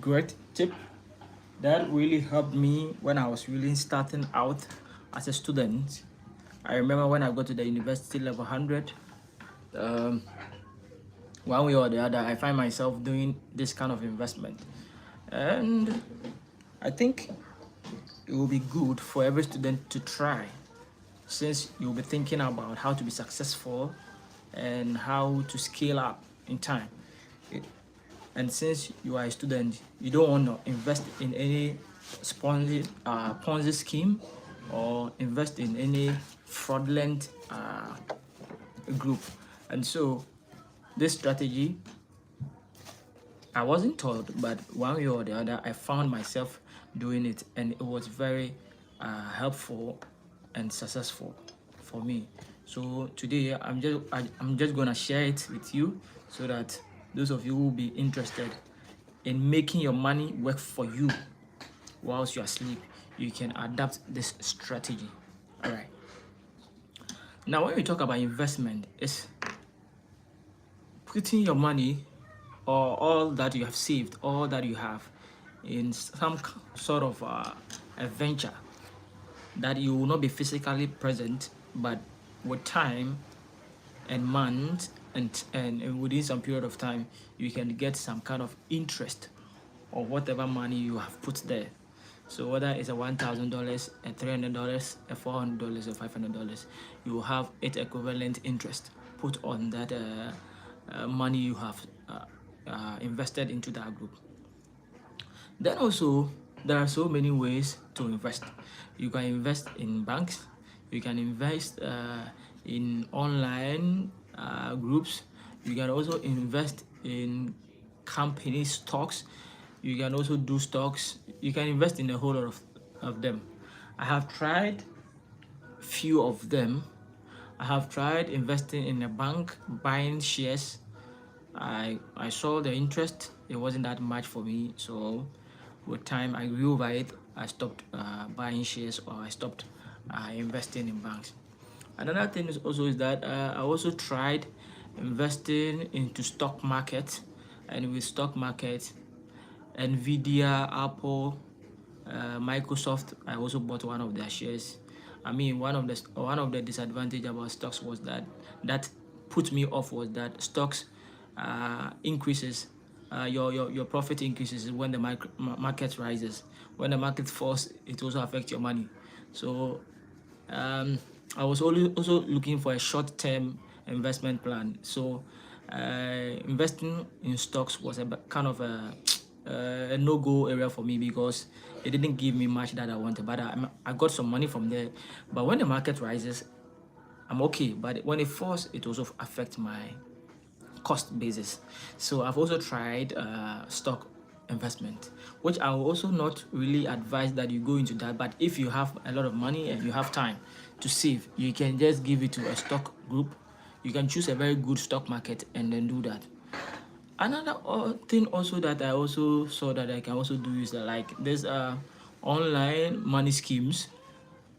great tip that really helped me when I was really starting out as a student. I remember when I got to the university level 100, um, one way or the other, I find myself doing this kind of investment. And I think it will be good for every student to try, since you'll be thinking about how to be successful and how to scale up in time. And since you are a student, you don't want to invest in any Ponzi scheme or invest in any fraudulent group. And so this strategy, I wasn't told, but one way or the other, I found myself doing it, and it was very helpful and successful for me. So today, I'm just gonna share it with you so that those of you who will be interested in making your money work for you whilst you are asleep, you can adapt this strategy. All right. Now, when we talk about investment, it's putting your money or all that you have saved, all that you have, in some sort of a venture that you will not be physically present, but with time and months and within some period of time, you can get some kind of interest or whatever money you have put there. So whether it's a $1,000, a $300, a $400, or $500, you will have its equivalent interest put on that money you have invested into that group. Then also, there are so many ways to invest. You can invest in banks, you can invest in online groups, you can also invest in company stocks, you can also do stocks, you can invest in a whole lot of them. I have tried few of them. I have tried investing in a bank, buying shares. I saw the interest, it wasn't that much for me, so with time I grew over it. I stopped buying shares, or I stopped investing in banks. Another thing is that I also tried investing into stock market, and with stock market, Nvidia, Apple, Microsoft, I also bought one of their shares. I mean, one of the disadvantage about stocks was that put me off was that stocks increases, your profit increases when the market rises. When the market falls, it also affects your money. So I was also looking for a short-term investment plan. So investing in stocks was a kind of a no-go area for me, because it didn't give me much that I wanted. But I got some money from there. But when the market rises, I'm okay. But when it falls, it also affects my cost basis. So I've also tried stock investment, which I will also not really advise that you go into that. But if you have a lot of money and you have time to save, you can just give it to a stock group. You can choose a very good stock market and then do that. Another thing also that I also saw that I can also do is that, like, there's online money schemes.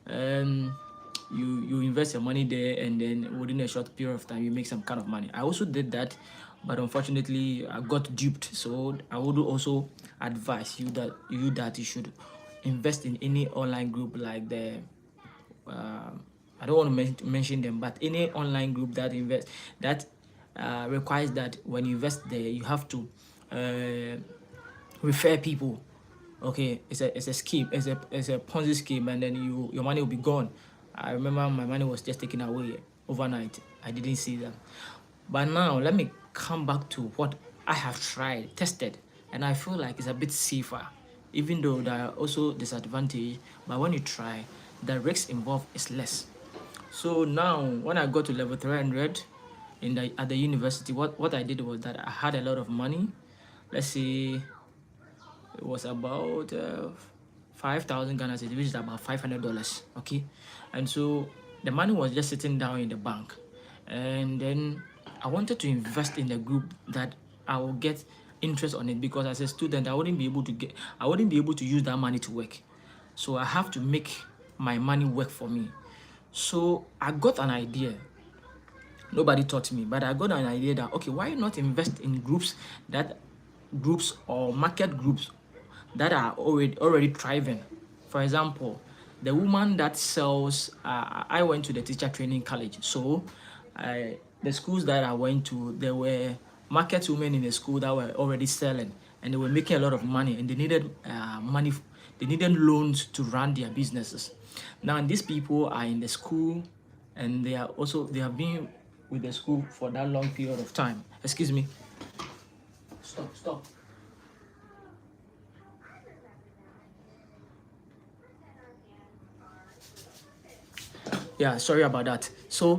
You invest your money there, and then within a short period of time you make some kind of money. I also did that, but unfortunately I got duped. So I would also advise you that you should invest in any online group, like the I don't want to mention them, but any online group that requires that when you invest there, you have to refer people. Okay, it's a scheme, it's a Ponzi scheme, and then your money will be gone. I remember my money was just taken away overnight. I didn't see that. But now let me come back to what I have tried, tested, and I feel like it's a bit safer, even though there are also disadvantages. But when you try, the risk involved is less. So now, when I got to level 300 at the university, what I did was that I had a lot of money. Let's say it was about 5,000 Ghana cedis, which is about $500. Okay, and so the money was just sitting down in the bank, and then I wanted to invest in a group that I will get interest on it, because as a student I wouldn't be able to use that money to work. So I have to make my money work for me. So I got an idea. Nobody taught me, but I got an idea that, okay, why not invest in groups that groups or market groups that are already thriving. For example, the woman that sells, I went to the teacher training college. So the schools that I went to, there were market women in the school that were already selling, and they were making a lot of money, and they needed money. They needed loans to run their businesses. Now these people are in the school, and they have been with the school for that long period of time. Excuse me. Stop. Yeah, sorry about that. So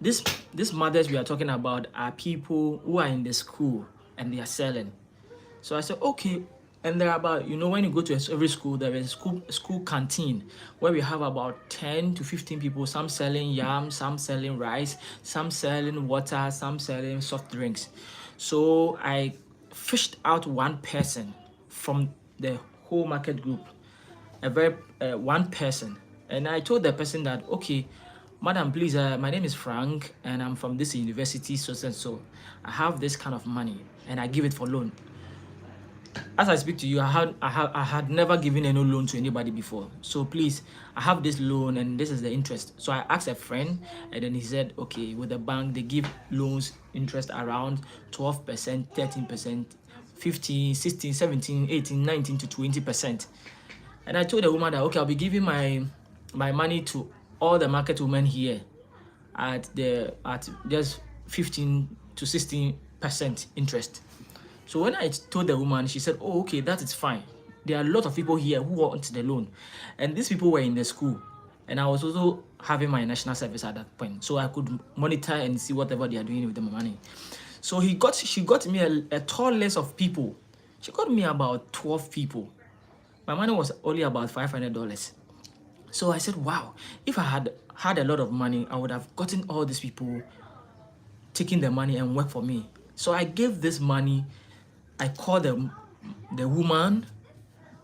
these mothers we are talking about are people who are in the school and they are selling. So I said, okay. And there are about, when you go to every school, there is a school canteen where we have about 10 to 15 people, some selling yam, some selling rice, some selling water, some selling soft drinks. So I fished out one person from the whole market group, a very one person, and I told the person that, okay, madam, please, my name is Frank and I'm from this university, so and so. I have this kind of money and I give it for loan. As I speak to you, I had never given any loan to anybody before. So please, I have this loan and this is the interest. So I asked a friend, and then he said, okay, with the bank, they give loans interest around 12%, 13%, 15, 16, 17, 18, 19 to 20%. And I told the woman that, okay, I'll be giving my money to all the market women here at just 15 to 16% interest. So when I told the woman, she said, oh, okay, that is fine. There are a lot of people here who want the loan. And these people were in the school. And I was also having my national service at that point. So I could monitor and see whatever they are doing with the money. So she got me a tall list of people. She got me about 12 people. My money was only about $500. So I said, wow, if I had a lot of money, I would have gotten all these people taking the money and work for me. So I gave this money. I called the woman,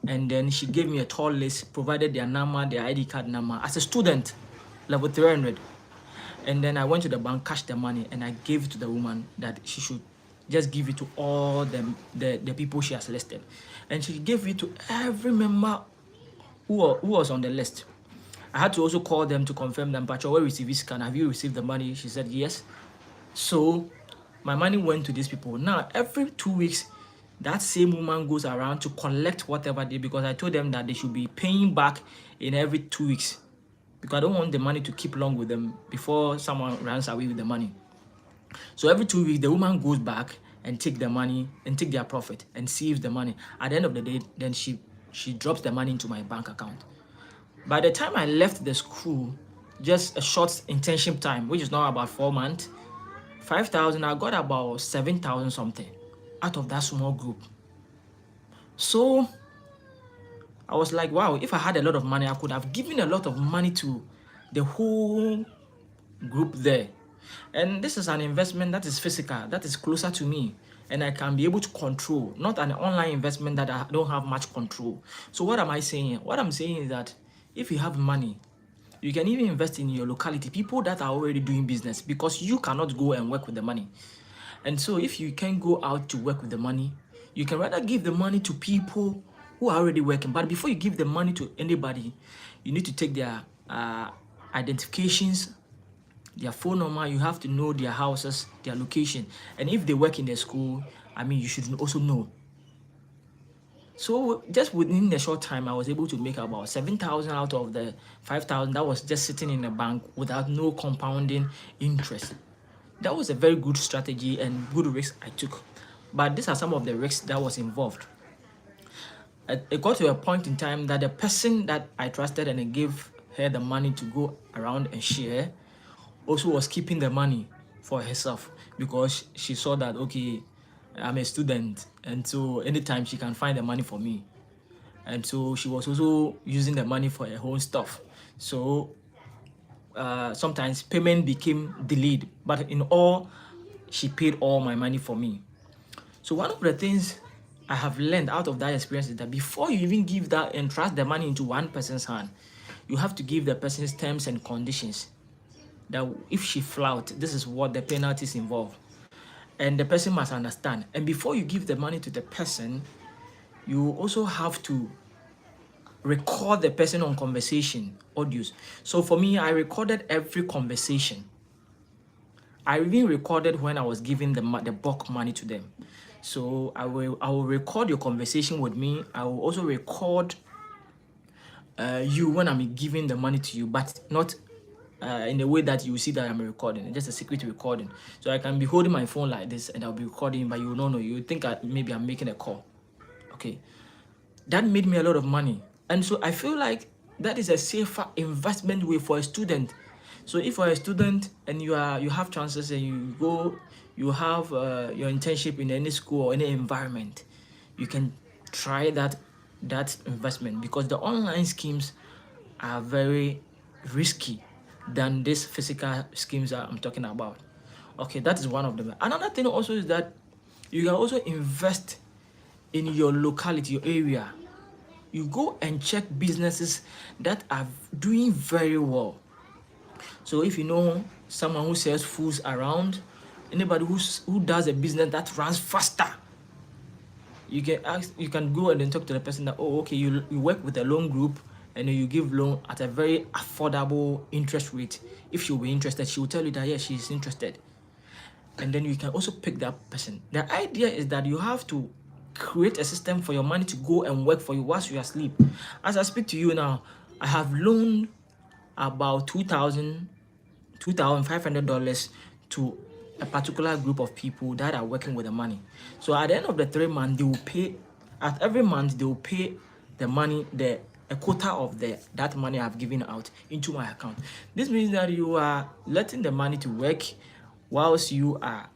and then she gave me a tall list, provided their number, their ID card number, as a student, level 300. And then I went to the bank, cashed the money, and I gave it to the woman that she should just give it to all the people she has listed. And she gave it to every member who was on the list. I had to also call them to confirm them, Pacho, where receive scan, have you received the money? She said yes. So my money went to these people. Now, every 2 weeks, that same woman goes around to collect whatever they, because I told them that they should be paying back in every 2 weeks, because I don't want the money to keep long with them before someone runs away with the money. So every 2 weeks, the woman goes back and take the money and take their profit and saves the money. At the end of the day, then she drops the money into my bank account. By the time I left the school, just a short internship time, which is now about 4 months, 5,000, I got about 7,000 something out of that small group. So I was like, wow, if I had a lot of money, I could have given a lot of money to the whole group there. And this is an investment that is physical, that is closer to me, and I can be able to control, not an online investment that I don't have much control. So what am I saying? What I'm saying is that if you have money, you can even invest in your locality, people that are already doing business, because you cannot go and work with the money. And so if you can go out to work with the money, you can rather give the money to people who are already working. But before you give the money to anybody, you need to take their identifications, their phone number. You have to know their houses, their location. And if they work in the school, you should also know. So just within a short time, I was able to make about 7,000 out of the 5,000 that was just sitting in the bank without no compounding interest. That was a very good strategy and good risk I took. But these are some of the risks that was involved. It got to a point in time that the person that I trusted and I gave her the money to go around and share also was keeping the money for herself, because she saw that, okay, I'm a student, and so anytime she can find the money for me. And so she was also using the money for her own stuff. So sometimes payment became delayed, but in all, she paid all my money for me. So one of the things I have learned out of that experience is that before you even give that and trust the money into one person's hand, you have to give the person's terms and conditions, that if she flout, this is what the penalties involve. and the person must understand. And before you give the money to the person, you also have to record the person on conversation audios. So for me, I recorded every conversation. I even recorded when I was giving the bulk money to them. So I will record your conversation with me. I will also record you when I'm giving the money to you, but not in a way that you see that I'm recording. Just a secret recording. So I can be holding my phone like this and I'll be recording, but you don't know. You think maybe I'm making a call. Okay. That made me a lot of money. And so I feel like that is a safer investment way for a student. So if you're a student and you have chances and you have your internship in any school or any environment, you can try that investment, because the online schemes are very risky than these physical schemes that I'm talking about. Okay, that is one of them. Another thing also is that you can also invest in your locality, your area. You go and check businesses that are doing very well. So if you know someone who sells foods around, anybody who does a business that runs faster, you can go and then talk to the person that, oh, okay, you work with a loan group and you give loan at a very affordable interest rate. If she'll be interested, she will tell you that, yes, she's interested. And then you can also pick that person. The idea is that you have to create a system for your money to go and work for you whilst you are asleep. As I speak to you now, I have loaned about $2,500 to a particular group of people that are working with the money. So at the end of the 3 months, they will pay. At every month, they will pay the money, a quota of that money I've given out into my account. This means that you are letting the money to work whilst you are,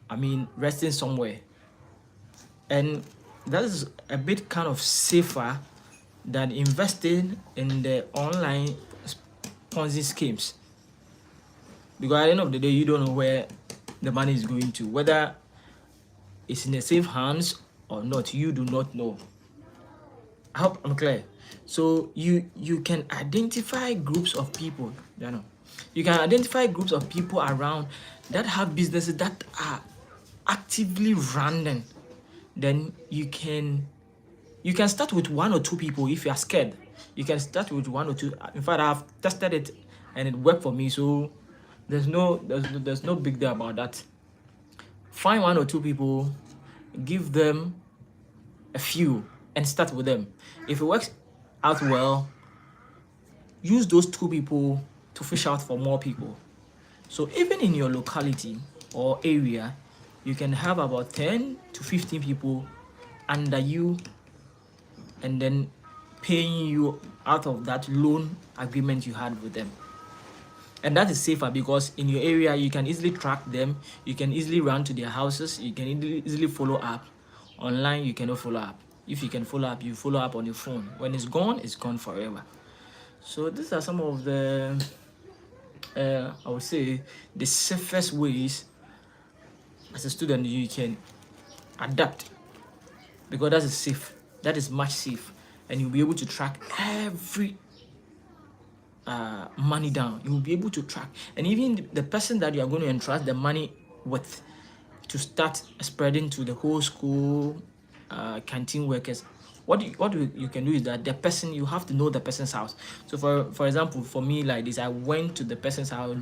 resting somewhere. And that is a bit kind of safer than investing in the online Ponzi schemes. Because at the end of the day, you don't know where the money is going to. Whether it's in the safe hands or not, you do not know. I hope I'm clear. So you can identify groups of people, you can identify groups of people around that have businesses that are actively running. Then you can start with 1 or 2 people. If you are scared, you can start with 1 or 2. In fact, I've tested it and it worked for me. So there's no big deal about that. Find 1 or 2 people, give them a few, and start with them. If it works out well, use those 2 people to fish out for more people. So even in your locality or area, you can have about 10 to 15 people under you, and then paying you out of that loan agreement you had with them. And that is safer because in your area, you can easily track them. You can easily run to their houses. You can easily follow up. Online, you cannot follow up. If you can follow up, you follow up on your phone. When it's gone forever. So these are some of the, I would say, the safest ways as a student you can adapt, because that is safe. That is much safe, and you'll be able to track every money down. You will be able to track, and even the person that you are going to entrust the money with to start spreading to the whole school, canteen workers. What you can do is that the person, you have to know the person's house. So for example, for me like this, I went to the person's house,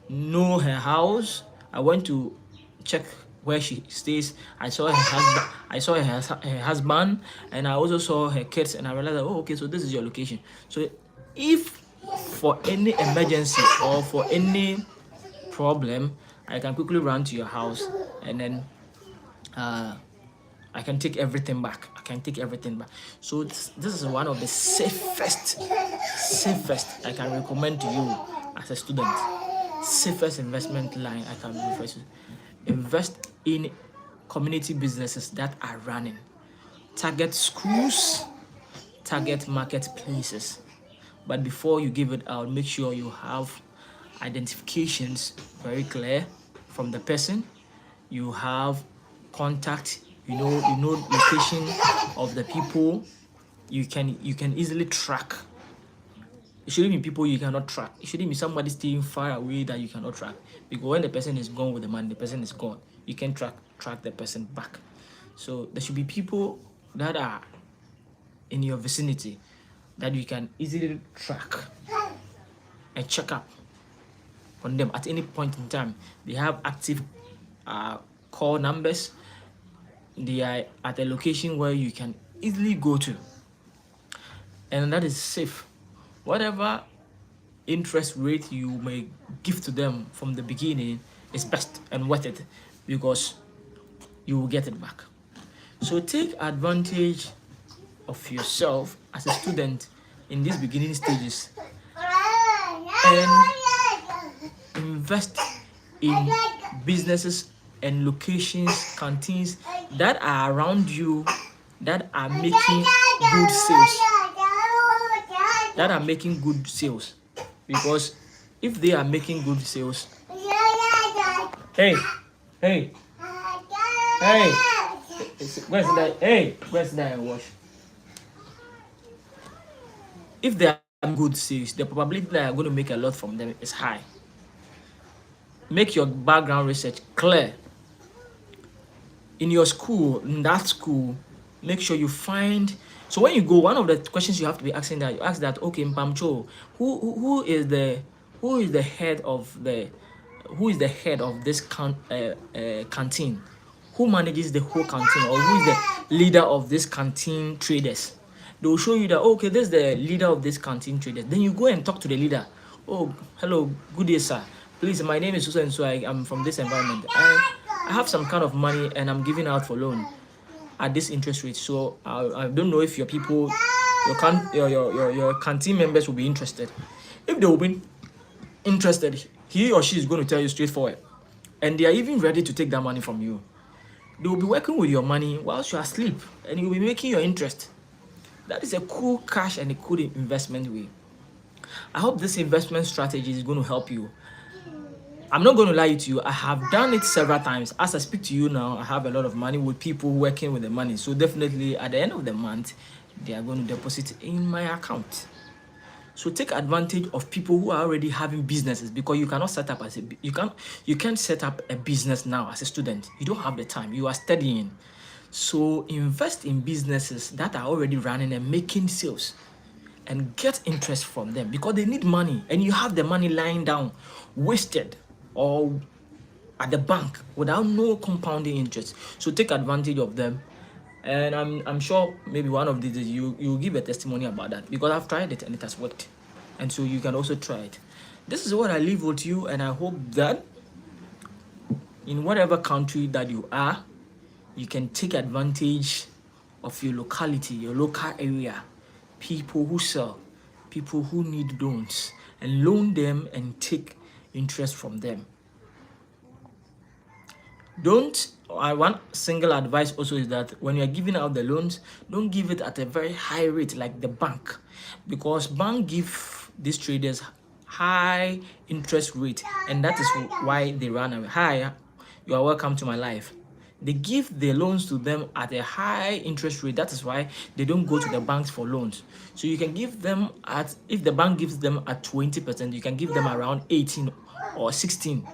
know her house. I went to check where she stays. I saw her husband. I saw her husband, and I also saw her kids. And I realized that, oh, okay, so this is your location. So if for any emergency or for any problem, I can quickly run to your house, and then I can take everything back. So this is one of the safest I can recommend to you as a student. Safest investment line I can refer to. Invest in community businesses that are running. Target schools, target marketplaces. But before you give it out, make sure you have identifications very clear from the person. You have contact, you know location of the people. You can easily track. It shouldn't be people you cannot track. It shouldn't be somebody staying far away that you cannot track. Because when the person is gone with the money, the person is gone. You can track attract the person back. So there should be people that are in your vicinity that you can easily track and check up on them at any point in time. They have active call numbers. They are at a location where you can easily go to, and that is safe. Whatever interest rate you may give to them from the beginning is best and worth it, because you will get it back. So take advantage of yourself as a student in these beginning stages and invest in businesses and locations, canteens that are around you that are making good sales. That are making good sales. Because if they are making good sales, hey, where's that? Hey, where's that wash? If they are good sales, the probability that you're going to make a lot from them is high. Make your background research clear. In your school, in that school, make sure you find. So when you go, one of the questions you have to be asking that, you ask that, okay, Mpamcho, who is the head of this canteen? Who manages the whole canteen, or who is the leader of this canteen traders? They will show you that, okay, this is the leader of this canteen traders. Then you go and talk to the leader. Oh, hello, good day, sir. Please, my name is Susan, so I'm from this environment. I have some kind of money and I'm giving out for loan at this interest rate. So I don't know if your people, your canteen members will be interested. If they will be interested, he or she is going to tell you straightforward, and they are even ready to take that money from you. They will be working with your money whilst you are asleep, and you will be making your interest. That is a cool cash and a cool investment way. I hope this investment strategy is going to help you. I'm not going to lie to you, I have done it several times. As I speak to you now, I have a lot of money with people working with the money. So definitely at the end of the month, they are going to deposit in my account. So take advantage of people who are already having businesses, because you cannot set up you can't set up a business now as a student. You don't have the time. You are studying. So invest in businesses that are already running and making sales, and get interest from them, because they need money, and you have the money lying down wasted or at the bank without no compounding interest. So take advantage of them, and I'm sure maybe one of these days you give a testimony about that, because I've tried it and it has worked, and so you can also try it. This is what I leave with you, and I hope that in whatever country that you are, you can take advantage of your locality, your local area, people who sell, people who need loans, and loan them and take interest from them. One single advice also is that when you're giving out the loans, don't give it at a very high rate like the bank, because bank give these traders high interest rate, and that is why they run away. Hi, you are welcome to my life. They give the loans to them at a high interest rate. That is why they don't go to the banks for loans. So you can give them if the bank gives them at 20%, you can give them around 18 or 16.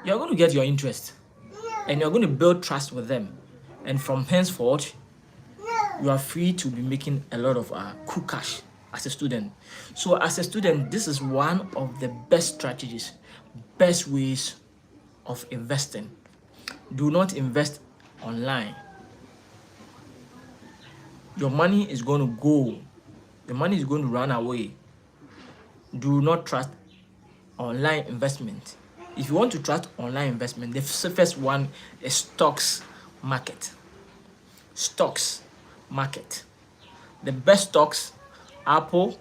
You're going to get your interest, and you're going to build trust with them. And from henceforth, you are free to be making a lot of cool cash as a student. So as a student, this is one of the best strategies, best ways of investing. Do not invest online. Your money is going to go. Your money is going to run away. Do not trust online investment. If you want to trust online investment, the first one is stocks market. Stocks market. The best stocks, Apple,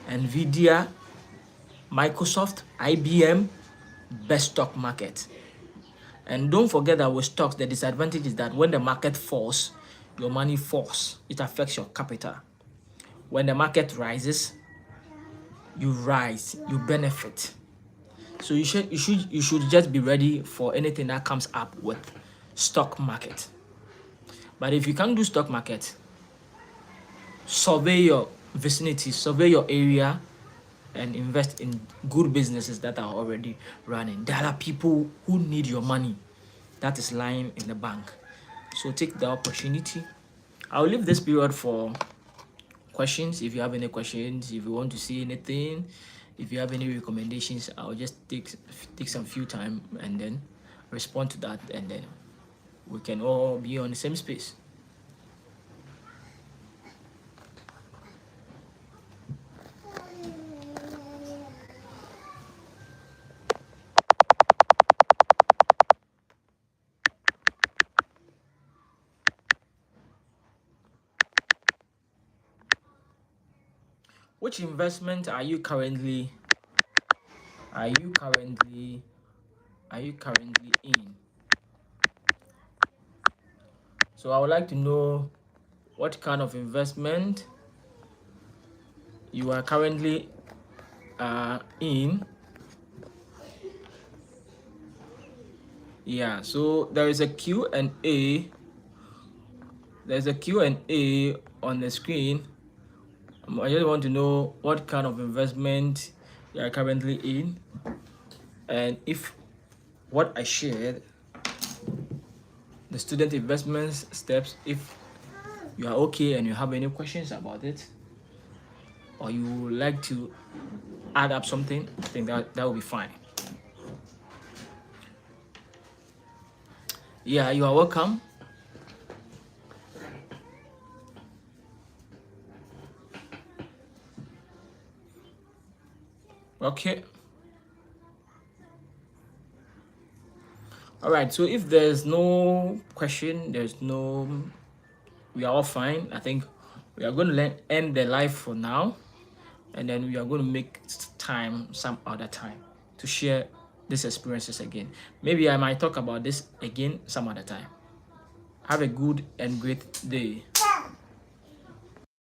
Nvidia, Microsoft, IBM, best stock market. And don't forget that with stocks, the disadvantage is that when the market falls, your money falls. It affects your capital. When the market rises, you rise, you benefit. So you should just be ready for anything that comes up with stock market. But if you can't do stock market, survey your vicinity, survey your area, and invest in good businesses that are already running. There are people who need your money. that is lying in the bank. So take the opportunity. I'll leave this period for questions. If you have any questions, if you want to see anything, if you have any recommendations, I'll just take some few time and then respond to that, and then we can all be on the same space. Which investment are you currently in? So I would like to know what kind of investment you are currently in. Yeah, so there is a Q&A. There's a Q&A on the screen. I just want to know what kind of investment you are currently in, and if what I shared, the student investments steps, if you are okay and you have any questions about it, or you would like to add up something, I think that will be fine. Yeah, you are welcome. Okay. All right, so if there's no question, we are all fine. I think we are going to end the live for now, and then we are going to make time some other time to share these experiences again. Maybe I might talk about this again some other time. Have a good and great day.